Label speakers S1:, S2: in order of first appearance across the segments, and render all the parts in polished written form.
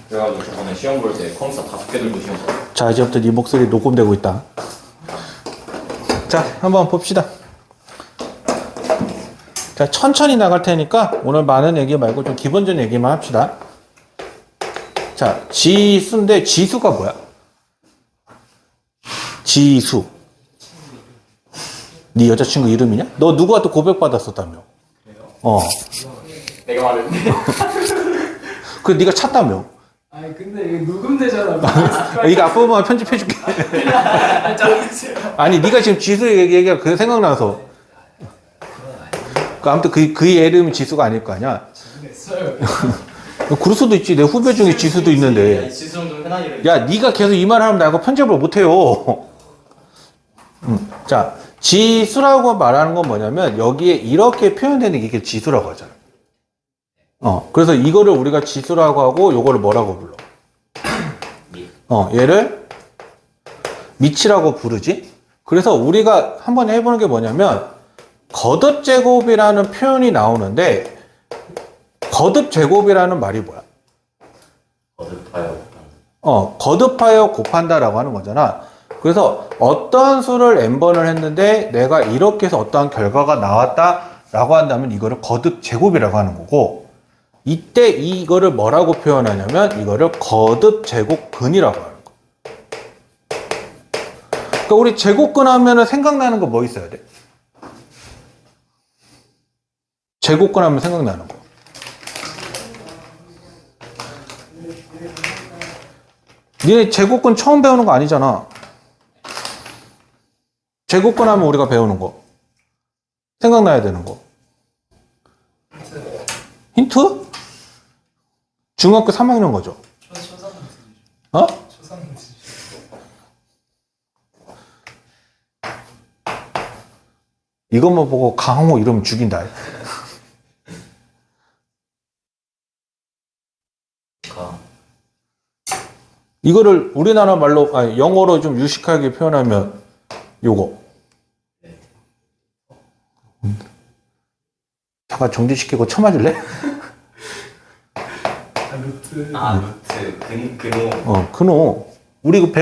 S1: 그래가지고 저번에 시험 볼 때 컴퓨터 5개 들고 시험 봤어요.
S2: 자, 이제부터 네 목소리 녹음되고 있다. 자, 한번 봅시다. 자, 천천히 나갈 테니까 오늘 많은 얘기 말고 좀 기본적인 얘기만 합시다. 자, 지수인데 지수가 뭐야? 지수. 네 여자친구 이름이냐? 너 누구한테 고백받았었다며?
S1: 내가 말했는데.
S2: 그 네가 찾다며?
S3: 아니 근데 이거 녹음되잖아.
S2: 이거 앞부분만 편집해줄게. 아니 네가 지금 지수 얘기가 그 생각나서. 그 아무튼 그 이름이 지수가 아닐 거 아니야?
S3: 됐어요.
S2: 그럴 수도 있지. 내 후배 중에 지수도 있는데.
S1: 지수는 좀 편하게.
S2: 야, 네가 계속 이 말을 하면 나 이거 편집을 못해요. 자, 지수라고 말하는 건 뭐냐면 여기에 이렇게 표현되는 게 이게 지수라고 하잖아. 그래서 이거를 우리가 지수라고 하고 요거를 뭐라고 불러? 얘를 미치라고 부르지. 그래서 우리가 한번 해보는 게 뭐냐면 거듭 제곱이라는 표현이 나오는데 거듭 제곱이라는 말이 뭐야? 거듭하여 곱한다라고 하는 거잖아. 그래서 어떠한 수를 n번을 했는데 내가 이렇게 해서 어떠한 결과가 나왔다라고 한다면 이거를 거듭 제곱이라고 하는 거고, 이때 이거를 뭐라고 표현하냐면 이거를 거듭 제곱근이라고 하는 거. 그러니까 우리 제곱근 하면은 생각나는 거 뭐 있어야 돼? 제곱근 하면 생각나는 거. 니네 제곱근 처음 배우는 거 아니잖아. 제곱근 하면 우리가 배우는 거. 생각나야 되는 거. 힌트? 중학교 3학년 거죠? 어? 이것만 보고 강호 이러면 죽인다. 이거를 우리나라 말로, 아니, 영어로 좀 유식하게 표현하면 요거. 잠깐 정지시키고 쳐맞을래?
S3: 루트.
S1: 루트, 근호.
S2: 근호. 우리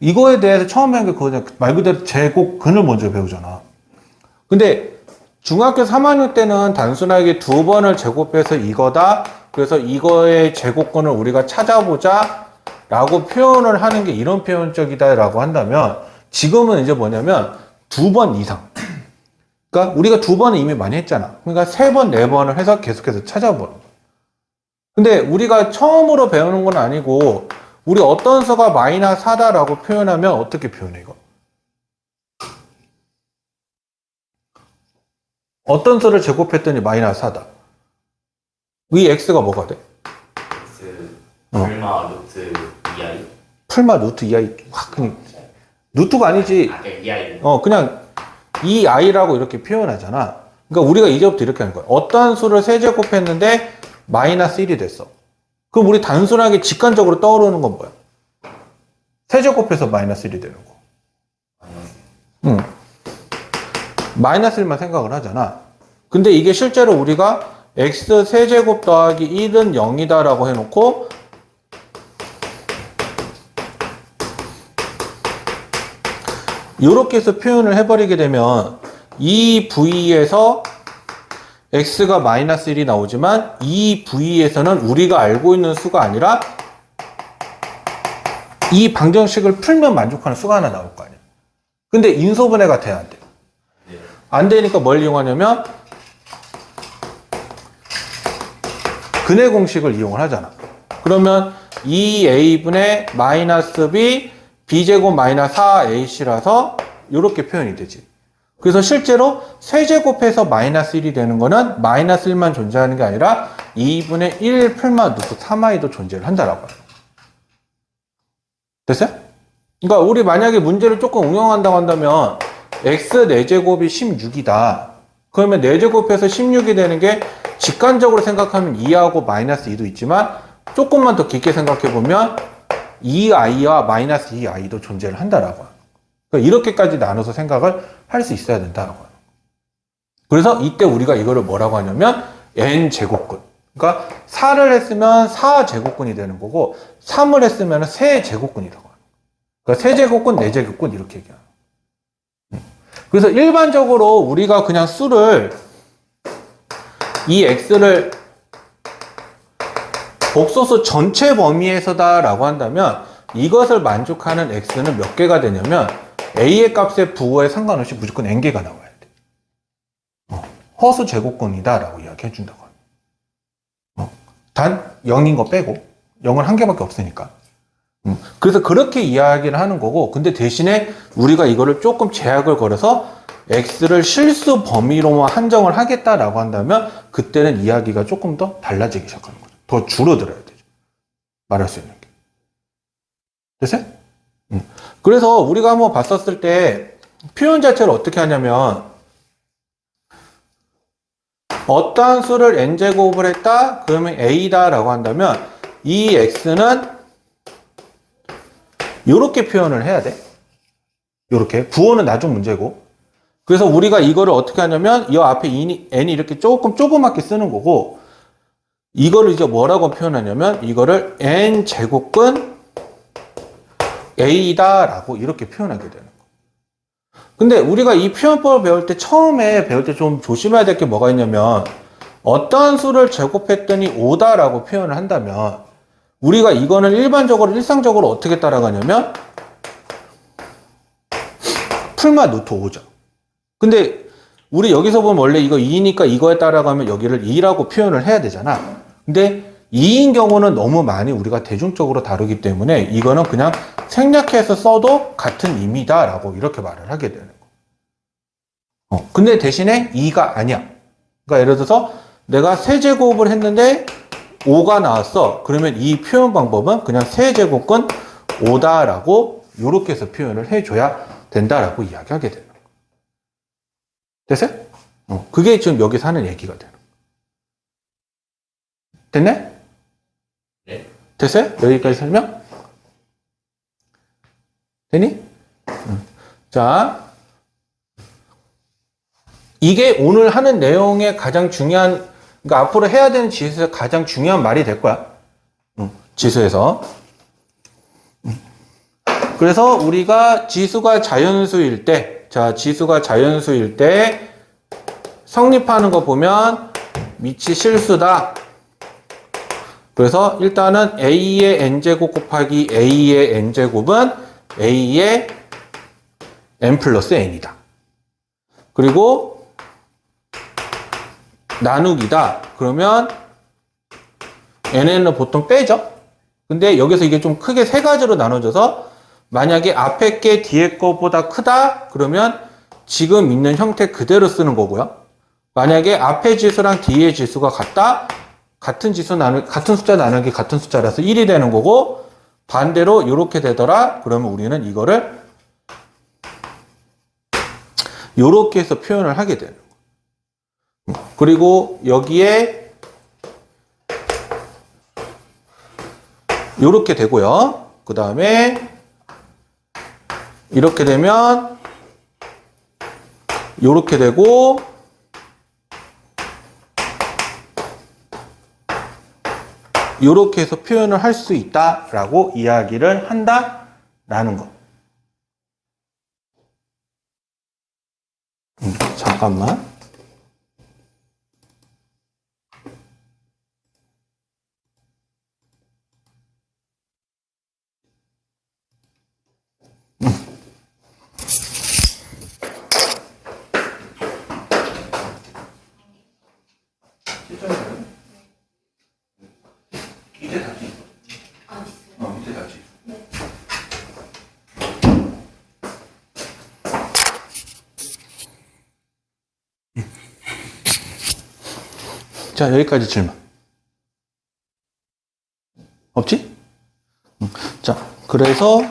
S2: 이거에 대해서 처음 배운 게 그거냐. 말 그대로 제곱근을 먼저 배우잖아. 근데 중학교 3학년 때는 단순하게 2번을 제곱해서 이거다. 그래서 이거의 제곱근을 우리가 찾아보자. 라고 표현을 하는 게 이런 표현적이다 라고 한다면 지금은 이제 뭐냐면 2번 이상. 그러니까 우리가 2번은 이미 많이 했잖아. 그러니까 3번, 4번을 해서 계속해서 찾아보는 거야. 근데 우리가 처음으로 배우는 건 아니고 우리 어떤 수가 마이너스 4다라고 표현하면 어떻게 표현해 이거? 어떤 수를 제곱했더니 마이너스 4다. 이 x가 뭐가 돼?
S1: 얼마 루트 2i?
S2: 풀마 루트 2i. 루트가 아니지.
S1: 네, 2i.
S2: 그냥 이 i라고 이렇게 표현하잖아. 그러니까 우리가 이제부터 이렇게 하는 거야. 어떠한 수를 세제곱했는데 마이너스 1이 됐어. 그럼 우리 단순하게 직관적으로 떠오르는 건 뭐야? 세제곱해서 마이너스 1이 되는 거. 마이너스 1만 생각을 하잖아. 근데 이게 실제로 우리가 x 세제곱 더하기 1은 0이다 라고 해놓고 이렇게 해서 표현을 해버리게 되면 이 부위에서 x가 마이너스 1이 나오지만 이 부위에서는 우리가 알고 있는 수가 아니라 이 방정식을 풀면 만족하는 수가 하나 나올 거 아니야. 근데 인소분해가 돼야 안 돼. 안 되니까 뭘 이용하냐면 근해 공식을 이용을 하잖아. 그러면 2a분의 마이너스 b b제곱 마이너스 4ac라서 이렇게 표현이 되지. 그래서 실제로 세제곱해서 마이너스 1이 되는 거는 마이너스 1만 존재하는 게 아니라 2분의 1 풀마 루트 3i도 존재를 한다라고 해요. 됐어요? 그러니까 우리 만약에 문제를 조금 응용한다고 한다면 x 4제곱이 16이다. 그러면 4제곱해서 16이 되는 게 직관적으로 생각하면 2하고 마이너스 2도 있지만 조금만 더 깊게 생각해보면 2i와 마이너스 2i도 존재를 한다라고 해요. 그러니까 이렇게까지 나눠서 생각을 할 수 있어야 된다라고 해요. 그래서 이때 우리가 이거를 뭐라고 하냐면 n제곱근. 그러니까 4를 했으면 4제곱근이 되는 거고 3을 했으면 3제곱근이라고 하는 거예요. 그러니까 3제곱근, 4제곱근 이렇게 얘기하는 거예요. 그래서 일반적으로 우리가 그냥 수를 이 x를 복소수 전체 범위에서다 라고 한다면 이것을 만족하는 x는 몇 개가 되냐면 a의 값의 부호에 상관없이 무조건 n개가 나와야 돼. 허수 제곱근이다 라고 이야기해 준다고 합니다. 단 0인 거 빼고 0은 한 개밖에 없으니까. 그래서 그렇게 이야기를 하는 거고, 근데 대신에 우리가 이거를 조금 제약을 걸어서 x를 실수 범위로만 한정을 하겠다라고 한다면 그때는 이야기가 조금 더 달라지기 시작하는 거죠. 더 줄어들어야 되죠. 말할 수 있는 게. 됐어요? 그래서 우리가 한번 봤었을 때 표현 자체를 어떻게 하냐면 어떠한 수를 n제곱을 했다? 그러면 a다 라고 한다면 이 x는 이렇게 표현을 해야 돼. 이렇게. 부호는 나중 문제고. 그래서 우리가 이거를 어떻게 하냐면 이 앞에 n이 이렇게 조금 조그맣게 쓰는 거고, 이거를 이제 뭐라고 표현하냐면 이거를 n제곱근 a다 라고 이렇게 표현하게 되는 거예요. 근데 우리가 이 표현법을 배울 때 처음에 배울 때 좀 조심해야 될 게 뭐가 있냐면 어떠한 수를 제곱했더니 5다 라고 표현을 한다면 우리가 이거는 일상적으로 어떻게 따라가냐면 풀마 루트 5죠. 근데 우리 여기서 보면 원래 이거 2니까 이거에 따라가면 여기를 2라고 표현을 해야 되잖아. 근데 2인 경우는 너무 많이 우리가 대중적으로 다루기 때문에 이거는 그냥 생략해서 써도 같은 의미다 라고 이렇게 말을 하게 되는 거. 근데 대신에 2가 아니야. 그러니까 예를 들어서 내가 세제곱을 했는데 5가 나왔어. 그러면 이 표현 방법은 그냥 세제곱근 5다 라고 이렇게 해서 표현을 해줘야 된다라고 이야기하게 되는 거예요. 됐어요? 그게 지금 여기서 하는 얘기가 되는 거예요. 됐네?
S1: 네.
S2: 됐어요? 여기까지 설명? 되니? 자, 이게 오늘 하는 내용의 가장 중요한, 그러니까 앞으로 해야 되는 지수에서 가장 중요한 말이 될 거야. 지수에서. 그래서 우리가 지수가 자연수일 때, 자, 지수가 자연수일 때 성립하는 거 보면 밑이 실수다. 그래서 일단은 a의 n제곱 곱하기 a의 n제곱은 a의 n 플러스 n이다. 그리고 나누기다. 그러면 n는 보통 빼죠. 근데 여기서 이게 좀 크게 세 가지로 나눠져서 만약에 앞에 게 뒤에 거보다 크다? 그러면 지금 있는 형태 그대로 쓰는 거고요. 만약에 앞에 지수랑 뒤에 지수가 같다? 같은 숫자 나누기 같은 숫자라서 1이 되는 거고, 반대로 이렇게 되더라? 그러면 우리는 이거를 이렇게 해서 표현을 하게 되는 거예요. 그리고 여기에 이렇게 되고요. 그 다음에 이렇게 되면 이렇게 되고, 이렇게 해서 표현을 할 수 있다라고 이야기를 한다라는 거. 잠깐만.
S1: 밑에 닫기. 밑에 닫기.
S2: 자, 여기까지 질문. 없지? 자, 그래서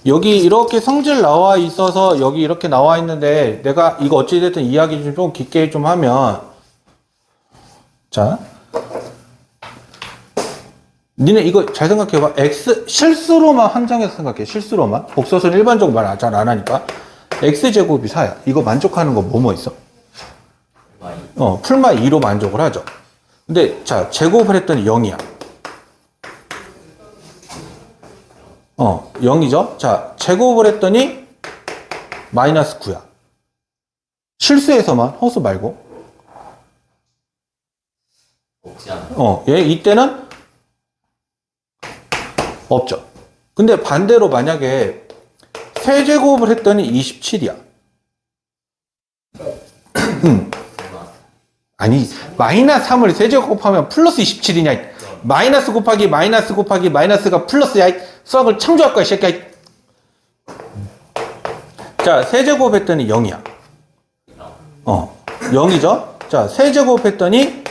S2: 여기 이렇게 성질 나와 있어서 여기 이렇게 나와 있는데 내가 이거 어찌됐든 이야기 좀 깊게 좀 하면, 자, 니네 이거 잘 생각해봐. x 실수로만 한정해서 생각해. 실수로만. 복소수는 일반적으로 말 잘 안 하니까. x제곱이 4야. 이거 만족하는 거 뭐뭐 있어? 풀마 2로 만족을 하죠. 근데 자 제곱을 했더니 0이야. 0이죠. 자 제곱을 했더니 마이너스 9야. 실수에서만, 허수 말고.
S1: 없지 않아.
S2: 얘 이때는 없죠. 근데 반대로 만약에 세제곱을 했더니 27이야. 아니, 마이너스 3을 세제곱하면 플러스 27이냐. 마이너스 곱하기 마이너스 곱하기 마이너스가 플러스야. 수학을 창조할 거야, 이 새끼야. 자, 세제곱 했더니 0이야. 0이죠? 자, 세제곱 했더니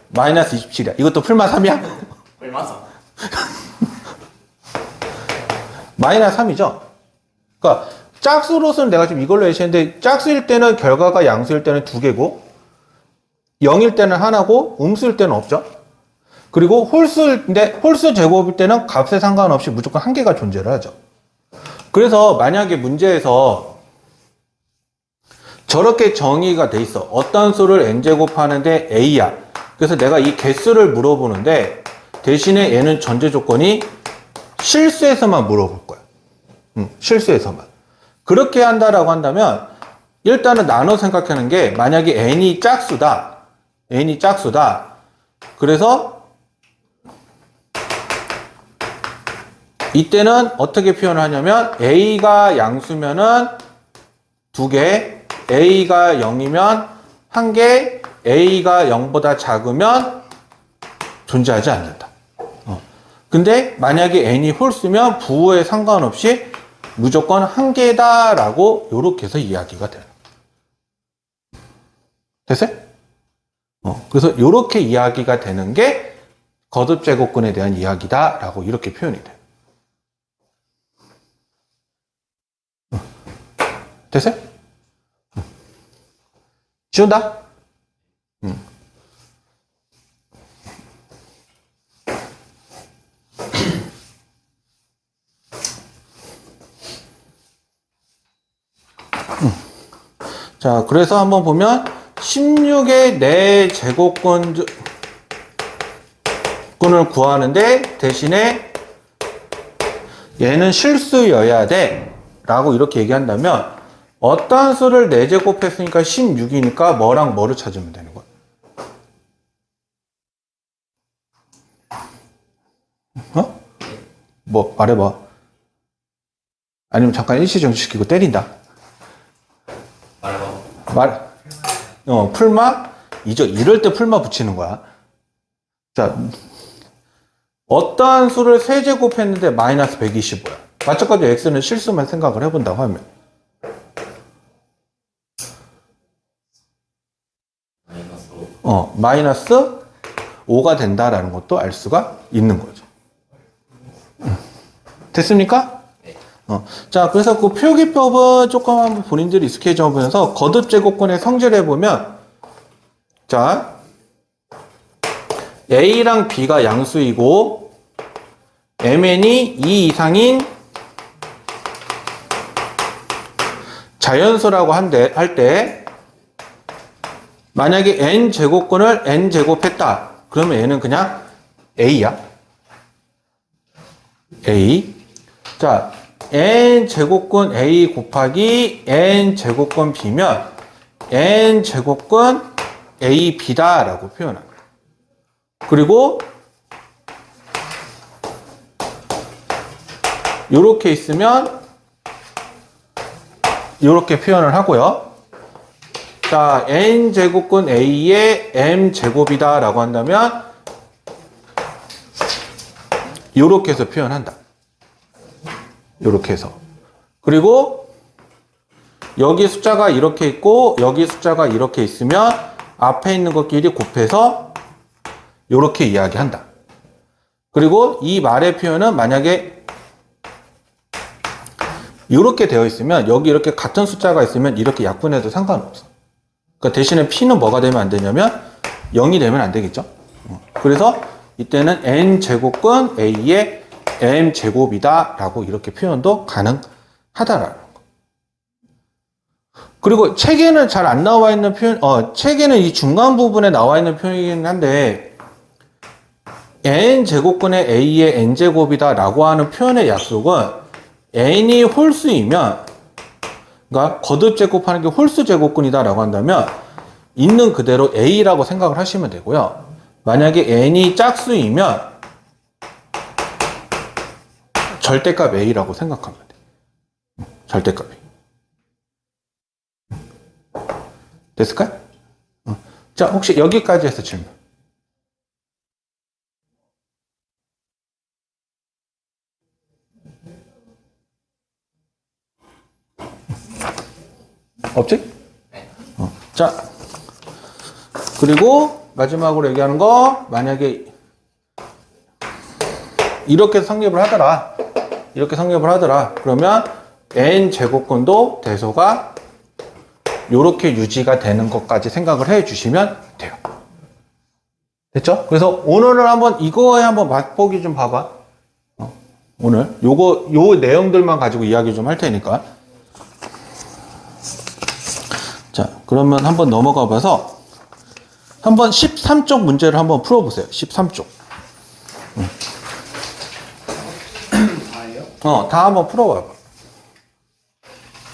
S2: 마이너스 27이야. 이것도 풀마 3이야?
S1: 얼마서?
S2: 마이너스 3이죠? 그러니까 짝수로서는 내가 지금 이걸로 예시했는데 짝수일 때는 결과가 양수일 때는 2개고 0일 때는 하나고 음수일 때는 없죠? 그리고 홀수인데 홀수 제곱일 때는 값에 상관없이 무조건 한 개가 존재를 하죠. 그래서 만약에 문제에서 저렇게 정의가 돼 있어. 어떤 수를 n제곱하는데 a야. 그래서 내가 이 개수를 물어보는데 대신에 얘는 전제 조건이 실수에서만 물어볼 거야. 실수에서만. 그렇게 한다라고 한다면 일단은 나눠 생각하는 게 만약에 n이 짝수다. n이 짝수다. 그래서 이때는 어떻게 표현을 하냐면 a가 양수면은 2개, a가 0이면 1개, a가 0보다 작으면 존재하지 않는다. 근데 만약에 n이 홀수면 부호에 상관없이 무조건 1개다라고 요렇게 해서 이야기가 돼요. 됐어요? 그래서 요렇게 이야기가 되는 게 거듭제곱근에 대한 이야기다라고 이렇게 표현이 돼요. 됐어요? 지운다? 자, 그래서 한번 보면 16의 4제곱근을 구하는데 대신에 얘는 실수여야 돼 라고 이렇게 얘기한다면 어떠한 수를 4제곱했으니까 16이니까 뭐랑 뭐를 찾으면 되는 거야? 뭐 말해봐. 아니면 잠깐 일시정지시키고 때린다. 풀마? 이럴 때 풀마 붙이는 거야. 자, 어떠한 수를 세제곱했는데 마이너스 125야. 마찬가지로 x는 실수만 생각을 해본다고 하면. 마이너스 5가 된다라는 것도 알 수가 있는 거죠. 됐습니까? 자, 그래서 그 표기법은 조금 한번 본인들이 익숙해져 보면서 거듭제곱근의 성질을 해보면, 자, A랑 B가 양수이고, MN이 2 이상인 자연수라고 할 때, 만약에 N제곱근을 N제곱했다. 그러면 얘는 그냥 A야. A. 자, n제곱근 A 곱하기 n제곱근 B면 n제곱근 AB다 라고 표현합니다. 그리고 이렇게 있으면 이렇게 표현을 하고요. 자, n제곱근 A의 m제곱이다 라고 한다면 이렇게 해서 표현한다. 이렇게 해서. 그리고 여기 숫자가 이렇게 있고 여기 숫자가 이렇게 있으면 앞에 있는 것끼리 곱해서 이렇게 이야기한다. 그리고 이 말의 표현은 만약에 이렇게 되어 있으면 여기 이렇게 같은 숫자가 있으면 이렇게 약분해도 상관없어. 그러니까 대신에 P는 뭐가 되면 안 되냐면 0이 되면 안 되겠죠. 그래서 이때는 n제곱근 A의 m제곱이다 라고 이렇게 표현도 가능하다라는 거. 그리고 책에는 잘 안 나와 있는 표현, 책에는 이 중간 부분에 나와 있는 표현이긴 한데, n 제곱근의 a의 n 제곱이다 라고 하는 표현의 약속은 n이 홀수이면, 그러니까 거듭 제곱하는 게 홀수 제곱근이다 라고 한다면, 있는 그대로 a라고 생각을 하시면 되고요. 만약에 n이 짝수이면, 절대값 a라고 생각하면 돼요. 절대값 a. 됐을까요? 자, 혹시 여기까지 해서 질문. 없지? 자, 그리고 마지막으로 얘기하는 거, 만약에 이렇게 성립을 하더라. 이렇게 성립을 하더라. 그러면 n 제곱근도 대소가 이렇게 유지가 되는 것까지 생각을 해 주시면 돼요. 됐죠? 그래서 오늘은 한번 이거에 한번 맛보기 좀 봐봐. 오늘 요 내용들만 가지고 이야기 좀 할 테니까. 자, 그러면 한번 넘어가 봐서 한번 13쪽 문제를 한번 풀어보세요. 13쪽.
S3: 다예요?
S2: 다 한번 풀어봐봐.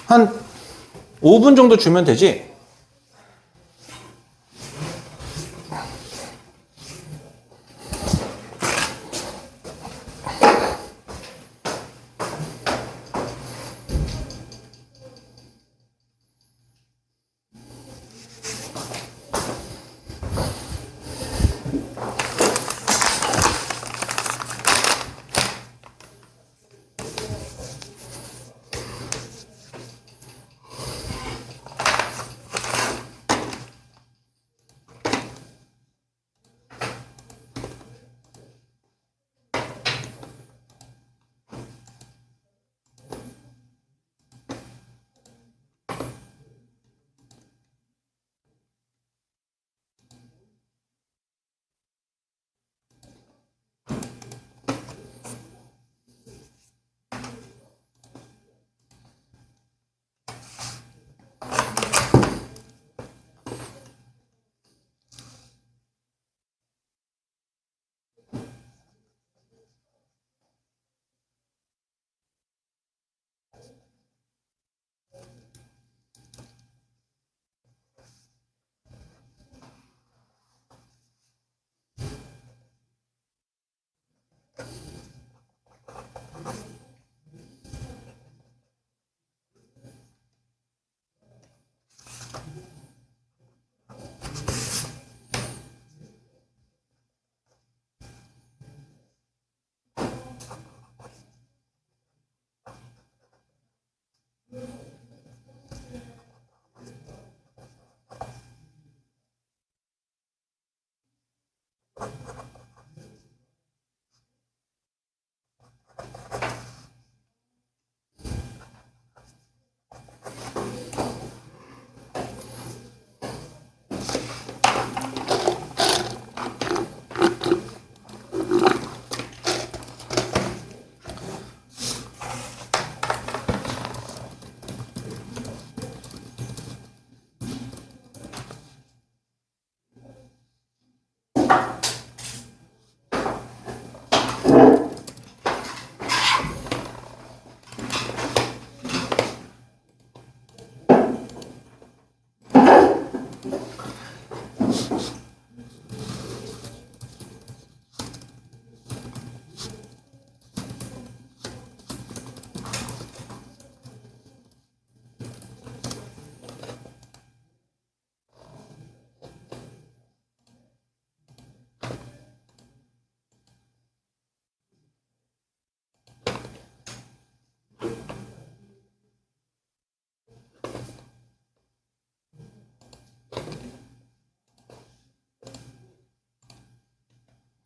S2: 한 5분 정도 주면 되지?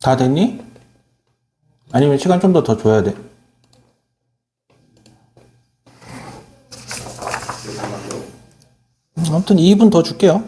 S2: 다 됐니? 아니면 시간 좀 더 줘야 돼? 아무튼 2분 더 줄게요.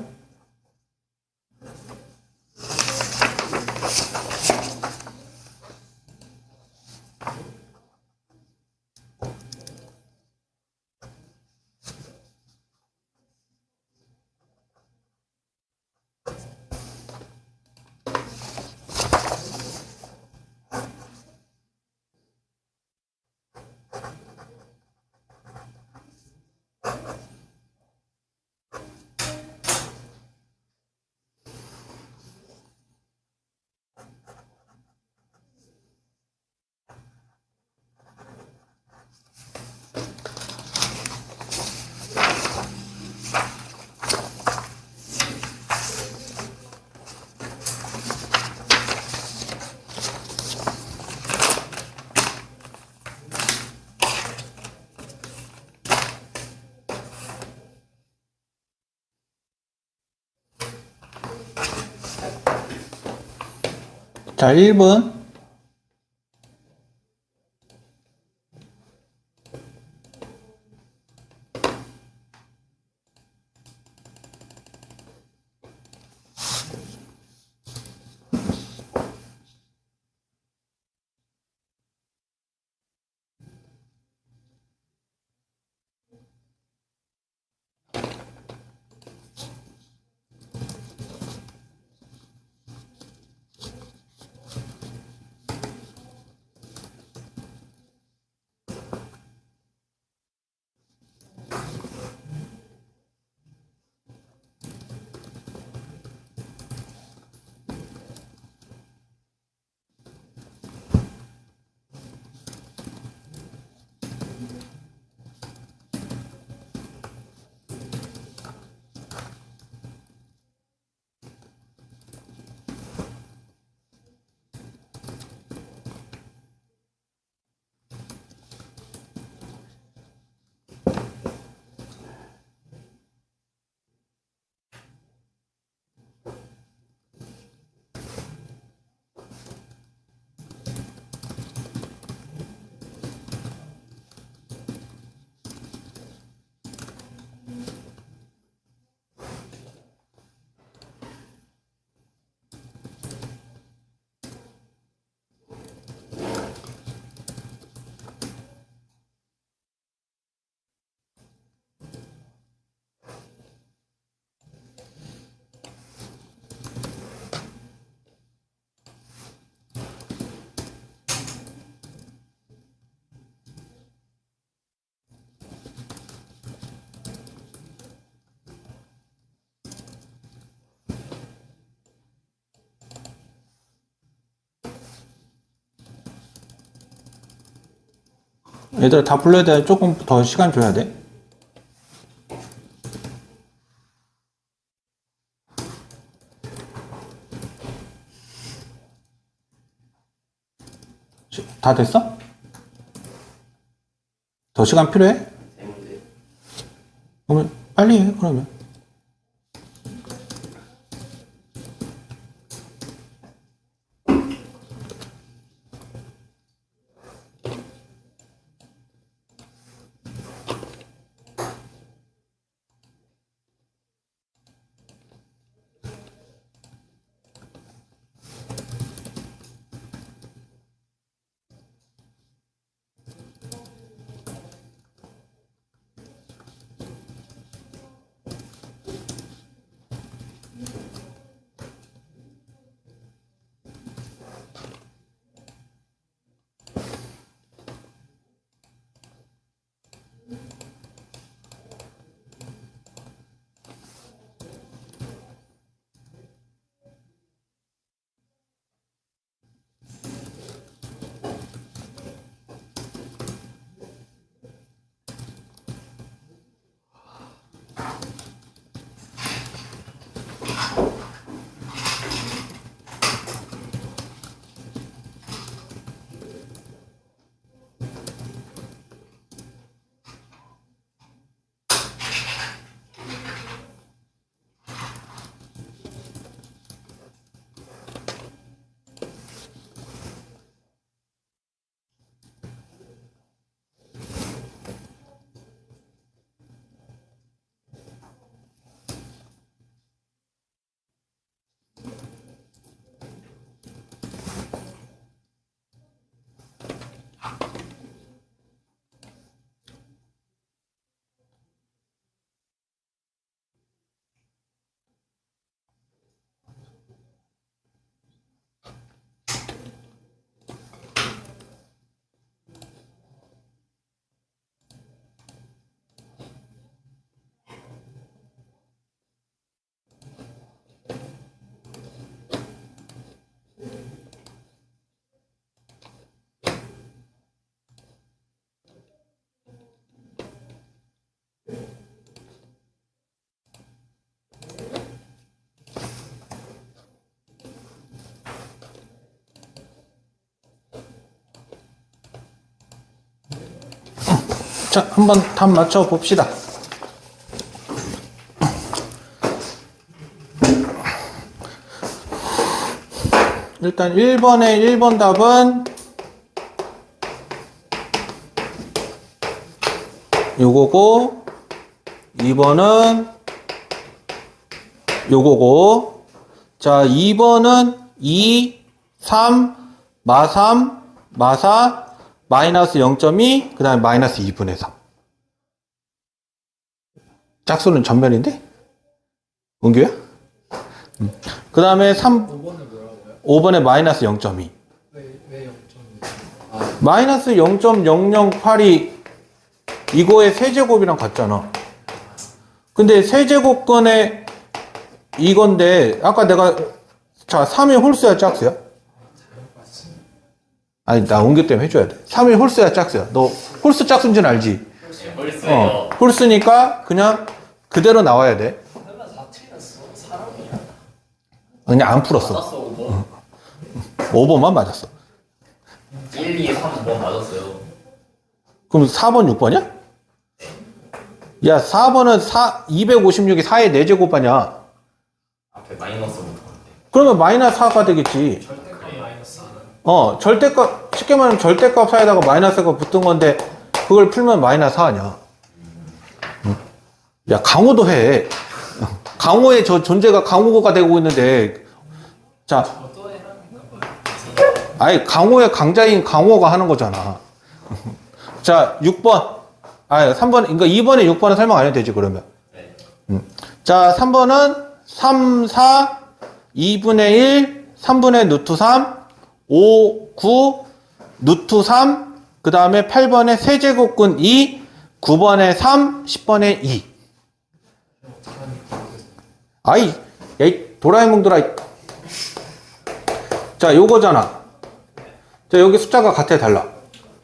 S2: 자, 1분. 얘들 다 불러야 돼. 조금 더 시간 줘야 돼. 다 됐어? 더 시간 필요해?
S1: 세 문제.
S2: 그러면 빨리 해, 그러면. 자, 한번 답 맞춰 봅시다. 일단 1번 답은 요거고 2번은 요거고 자 2번은 2, 3, 마3, 마4 마이너스 0.2 그 다음에 마이너스 2분의 3 짝수는 전면인데? 은규야? 그 다음에
S3: 5번은 뭐라고요?
S2: 5번에 마이너스 0.2
S3: 왜 0.2?
S2: 마이너스 0.008이 이거의 세제곱이랑 같잖아. 근데 세제곱근의 이건데 아까 내가 자 3이 홀수야 짝수야? 아니 나 옮겨 때문에 해줘야 돼. 3이 홀수야 짝수야. 너 홀수 짝수인지는 알지?
S1: 홀수예요.
S2: 홀수니까 그냥 그대로 나와야 돼.
S3: 설마 4 틀렸어? 사람이야?
S2: 그냥 안 풀었어.
S1: 맞았어 5번.
S2: 5번만 맞았어.
S1: 1, 2, 3, 5번 맞았어요.
S2: 그럼 4번 6번이야? 야 4번은 256이 4의 4제곱 아니야.
S1: 앞에 마이너스 붙었는데.
S2: 그러면 마이너스 4가 되겠지.
S3: 절대값 마이너스 하나.
S2: 절대값, 쉽게 말하면 절대값 사이에다가 마이너스가 붙은 건데, 그걸 풀면 마이너스 4 아니야. 야, 강호도 해. 강호의 저 존재가 강호가 되고 있는데, 자,
S3: 저도 해라니까.
S2: 아니, 강호의 강자인 강호가 하는 거잖아. 자, 6번. 아니, 3번, 그러니까 2번에 6번은 설명 안 해도 되지, 그러면.
S1: 네.
S2: 자, 3번은 3, 4, 2분의 1, 3분의 루트 3, 5, 9, 루트 3, 그 다음에 8번에 세제곱근 2, 9번에 3, 10번에 2. 아이, 에이, 도라에몽들아. 자, 요거잖아. 자, 여기 숫자가 같아, 달라?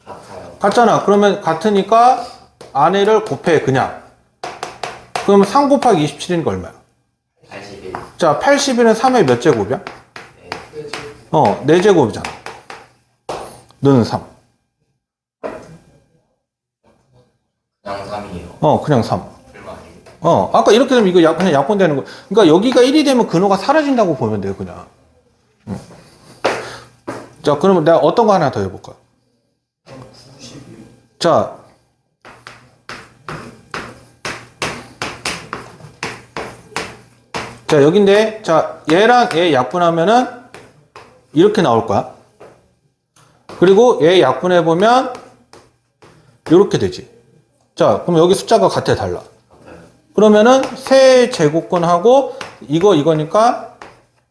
S1: 같아요.
S2: 같잖아. 그러면 같으니까 안에를 곱해, 그냥. 그럼 3 곱하기 27이니까 얼마야?
S1: 81.
S2: 자, 81은 3의 몇 제곱이야?
S1: 네.
S2: 4제곱이잖아. 너는 3.
S1: 그냥 3이에요.
S2: 그냥 3.
S1: 얼마 아니에요?
S2: 아까 이렇게 되면 이거 그냥 약분되는 거. 그러니까 여기가 1이 되면 근호가 사라진다고 보면 돼요, 그냥. 자, 그러면 내가 어떤 거 하나 더 해볼까? 자. 자, 여긴데, 자, 얘랑 얘 약분하면은 이렇게 나올 거야. 그리고 얘 약분해보면 이렇게 되지. 자, 그럼 여기 숫자가 같아, 달라. 그러면은 세 제곱근하고 이거니까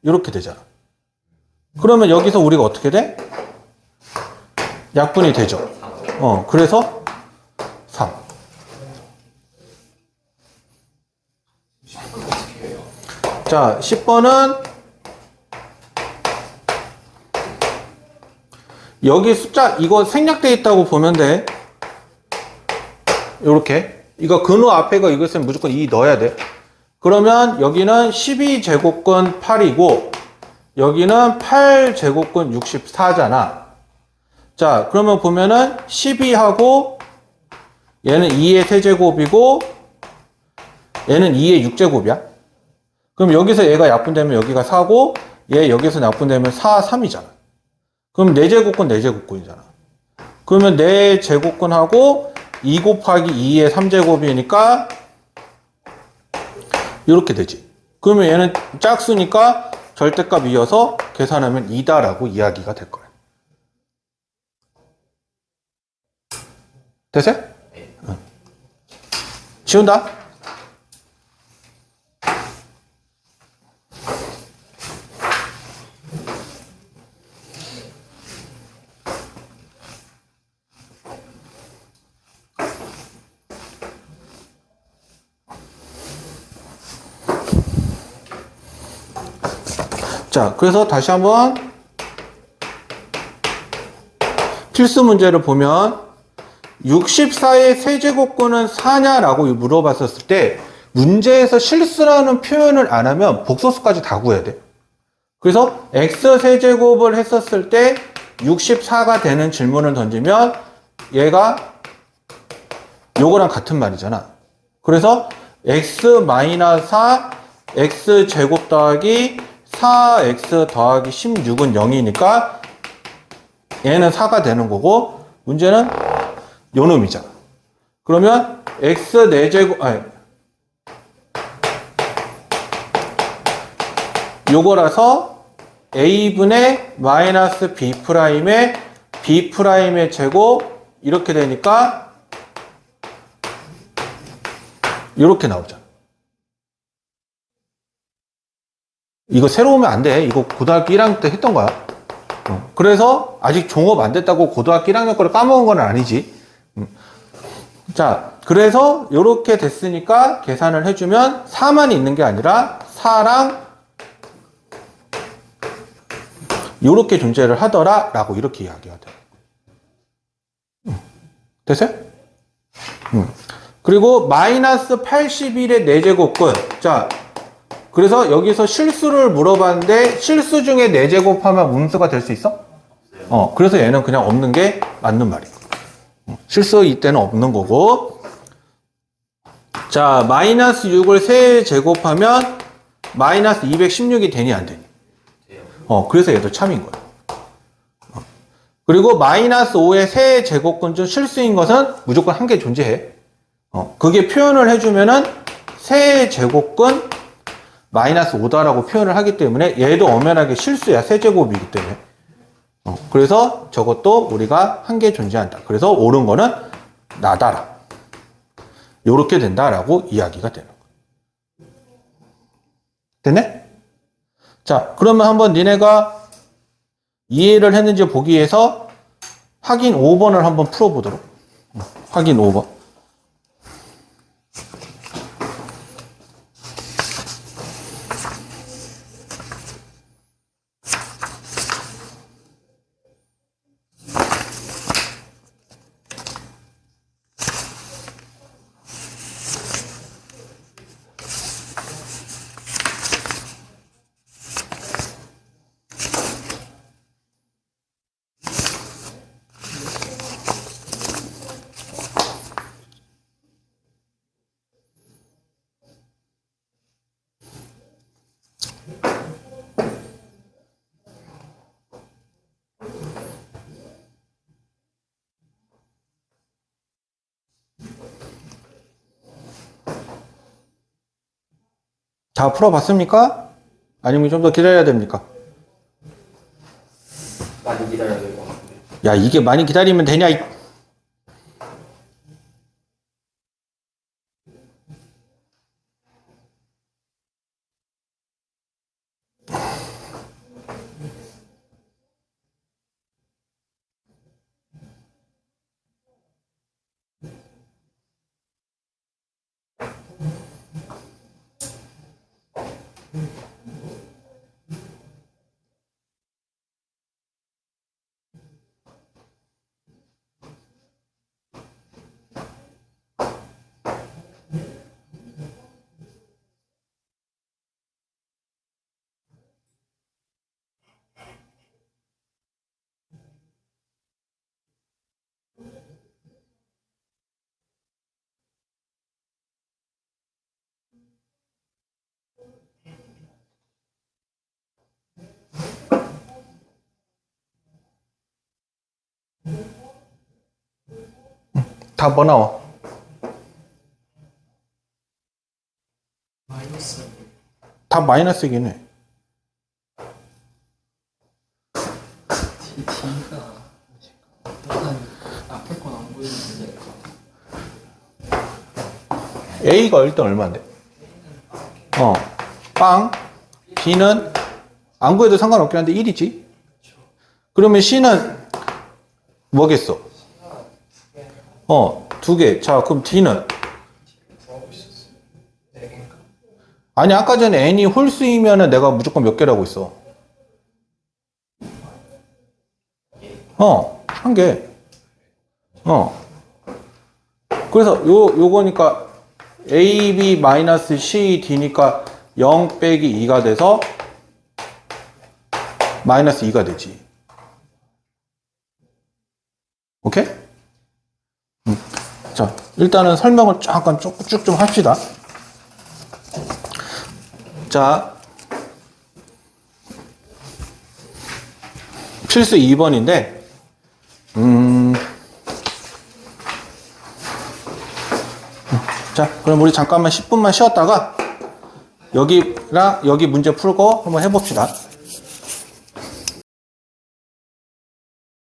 S2: 이렇게 되잖아. 그러면 여기서 우리가 어떻게 돼? 약분이 되죠. 그래서 3. 자, 10번은 여기 숫자 이거 생략되어 있다고 보면 돼. 요렇게. 이거 근호 앞에가 이거 있으면 무조건 2 넣어야 돼. 그러면 여기는 12제곱근 8이고 여기는 8제곱근 64잖아. 자, 그러면 보면은 12하고 얘는 2의 세제곱이고 얘는 2의 6제곱이야. 그럼 여기서 얘가 약분되면 여기가 4고 얘 여기서 약분되면 4, 3이잖아. 그럼 4제곱근 4제곱근이잖아. 그러면 4제곱근하고 2 곱하기 2의 3제곱이니까 이렇게 되지. 그러면 얘는 짝수니까 절대값 이어서 계산하면 2다라고 이야기가 될 거야. 됐어요?
S1: 네.
S2: 지운다? 자, 그래서 다시 한번 필수 문제를 보면 64의 세제곱근은 4냐라고 물어봤었을 때 문제에서 실수라는 표현을 안 하면 복소수까지 다 구해야 돼. 그래서 x 세제곱을 했었을 때 64가 되는 질문을 던지면 얘가 요거랑 같은 말이잖아. 그래서 x-4 x제곱 더하기 4x 더하기 16은 0이니까 얘는 4가 되는 거고, 문제는 요 놈이잖아. 그러면 x 4제곱, 아니, 요거라서 a분의 마이너스 b'의 b'의 제곱 이렇게 되니까 이렇게 나오잖아. 이거 새로 오면 안 돼. 이거 고등학교 1학년 때 했던 거야. 그래서 아직 종업 안 됐다고 고등학교 1학년 거를 까먹은 건 아니지. 자, 그래서 이렇게 됐으니까 계산을 해주면 4만 있는 게 아니라 4랑 이렇게 존재를 하더라 라고 이렇게 이야기가 돼. 됐어요? 그리고 마이너스 81의 4제곱근. 자, 그래서 여기서 실수를 물어봤는데 실수 중에 4제곱하면 음수가 될 수 있어? 그래서 얘는 그냥 없는 게 맞는 말이야. 실수 이때는 없는 거고. 자, 마이너스 6을 3제곱하면 마이너스 216이 되니 안 되니? 그래서 얘도 참인 거야. 그리고 마이너스 5의 3제곱근 중 실수인 것은 무조건 한 개 존재해. 그게 표현을 해주면은 3제곱근 마이너스 5다라고 표현을 하기 때문에 얘도 엄연하게 실수야. 3제곱이기 때문에. 그래서 저것도 우리가 한 개 존재한다. 그래서 옳은 거는 나다라. 요렇게 된다라고 이야기가 되는 거야. 됐네? 자, 그러면 한번 니네가 이해를 했는지 보기 위해서 확인 5번을 한번 풀어보도록. 확인 5번. 다 풀어봤습니까? 아니면 좀 더 기다려야 됩니까?
S1: 많이 기다려야 될 것 같은데.
S2: 야, 이게 많이 기다리면 되냐? 다 뭐 나와?
S3: 마이너스.
S2: 다 마이너스이긴 해.
S3: D가 일단 앞에 건 안 보이는데.
S2: A가 일단 얼마인데? 빵. B는 안 구해도 상관없긴 한데 1이지. 그러면 C는 뭐겠어? 2개. 자, 그럼 D는? 아니, 아까 전에 N이 홀수이면은 내가 무조건 몇 개라고 했어? 한 개. 그래서 요거니까 AB-CD니까 0 빼기 2가 돼서 마이너스 2가 되지. 오케이? 자, 일단은 설명을 잠깐 쭉 좀 합시다. 자, 필수 2번인데, 자, 그럼 우리 잠깐만 10분만 쉬었다가, 여기랑 여기 문제 풀고 한번 해봅시다.